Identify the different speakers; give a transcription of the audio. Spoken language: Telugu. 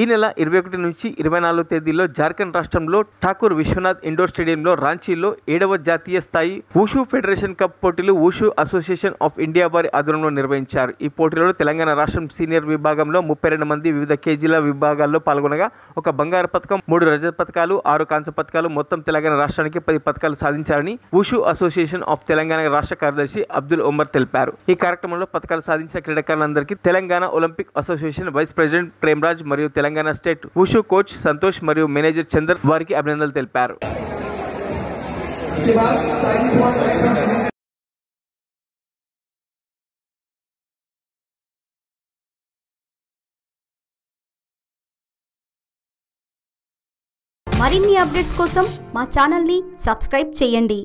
Speaker 1: ఈ నెల 21 నుంచి 24 తేదీల్లో జార్ఖండ్ రాష్ట్రంలో ఠాకూర్ విశ్వనాథ్ ఇండోర్ స్టేడియంలో రాంచీలో 7వ జాతీయ స్థాయి వుషు ఫెడరేషన్ కప్ పోటీలు వుషు అసోసియేషన్ ఆఫ్ ఇండియా వారి ఆధ్వర్యంలో నిర్వహించారు. ఈ పోటీలలో తెలంగాణ రాష్ట్రం సీనియర్ విభాగంలో 32 మంది వివిధ కేజీల విభాగాల్లో పాల్గొనగా 1 బంగారు పథకం, 3 రజత పథకాలు, 6 కాంస్య పథకాలు, మొత్తం తెలంగాణ రాష్ట్రానికి 10 పథకాలు సాధించారని వుషు అసోసియేషన్ ఆఫ్ తెలంగాణ రాష్ట్ర కార్యదర్శి అబ్దుల్ ఉమర్ తెలిపారు. ఈ కార్యక్రమంలో పథకాలు సాధించిన క్రీడాకారులందరికీ Telangana Olympic association vice president Premraj మరియు Telangana state wushu coach Santosh మరియు మేనేజర్ చందర్ వారికి అభినందనలు తెలిపారు.
Speaker 2: మరిన్ని అప్డేట్స్ కోసం మా ఛానల్ని సబ్స్క్రైబ్ చేయండి.